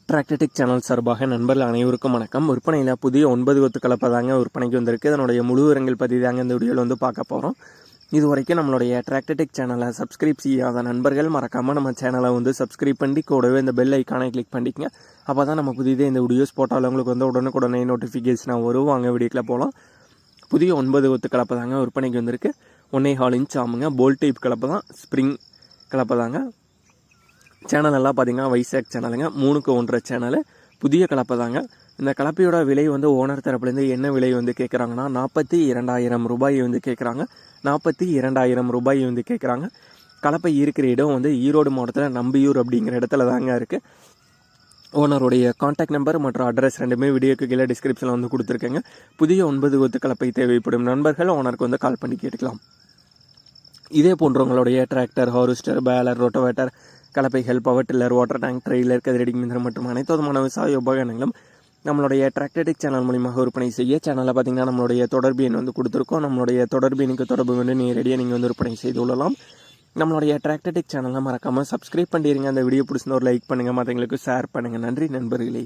Tractor Tech channel சார்பாக நண்பர்கள் அனைவருக்கும் வணக்கம். விற்பனையில் புதிய 9 கொத்து கலப்பை தாங்க விற்பனைக்கு வந்திருக்கு. இதனுடைய முழு விவரங்கள் பற்றி தாங்க இந்த வீடியோவில் பார்க்க போகிறோம். இது வரைக்கும் நம்மளுடைய டிராக்டர்டெக் சேனலை சப்ஸ்கிரைப் செய்யாத நண்பர்கள் மறக்காமல் நம்ம சேனலை சப்ஸ்கிரைப் பண்ணி கூடவே இந்த பெல் ஐக்கானை கிளிக் பண்ணிக்கங்க. அப்போ தான் நம்ம புதிய இந்த வீடியோஸ் போட்டால் உங்களுக்கு உடனுக்குடனே நோட்டிஃபிகேஷனாக வரும். வாங்க வீடியோக்குள்ள போகலாம். புதிய 9 கொத்து கலப்பை தாங்க விற்பனைக்கு வந்திருக்கு. 1.25 இன்ச் ஆமுங்க. போல் டைப் கலப்பை தான், ஸ்ப்ரிங் கலப்பை தாங்க. சேனல் எல்லாம் பார்த்தீங்கன்னா வைசாக் சேனலுங்க. 3க்கு 1.5 சேனல். புதிய கலப்பை தாங்க. இந்த கலப்பையோட விலை ஓனர் தரப்புலேருந்து என்ன விலை கேட்குறாங்கன்னா 42,000 ரூபாய் கேட்குறாங்க. 42,000 ரூபாய் கேட்குறாங்க. கலப்பை இருக்கிற இடம் ஈரோடு மாவட்டத்தில் நம்பியூர் அப்படிங்கிற இடத்துல தாங்க இருக்குது. ஓனருடைய கான்டாக்ட் நம்பர் மற்றும் அட்ரஸ் ரெண்டுமே வீடியோக்கு கீழே டிஸ்கிரிப்ஷனில் கொடுத்துருக்கேங்க. புதிய 9 கொத்து கலப்பை தேவைப்படும் நண்பர்கள் ஓனருக்கு கால் பண்ணி கேட்டுக்கலாம். இதே போன்றவங்களுடைய டிராக்டர், ஹார்வெஸ்டர், பேலர், ரோட்டோவேட்டர், கலப்பைகள், power tiller, water tank, trailer, கதிரடி மிந்திரம் மற்றும் அனைத்து விதமான விவசாய உபகரணங்களும் நம்மளுடைய டிராக்டர்டெக் சேனல் மூலியமாக விற்பனை செய்ய சேனலில் பார்த்தீங்கன்னா நம்மளுடைய தொடர்பு எண் கொடுத்துருக்கோம். நம்மளுடைய தொடர்பு எண்ணுக்கு தொடர்பு நேரடியாக நீங்கள் விற்பனை செய்து கொள்ளலாம். நம்மளுடைய டிராக்டர்டெக் சேனலை மறக்காமல் சப்ஸ்கிரைப் பண்ணிடுங்க. அந்த வீடியோ பிடிச்சிருந்த ஒரு லைக் பண்ணுங்கள், மற்றவங்களுக்கு ஷேர் பண்ணுங்கள். நன்றி நண்பர்களே.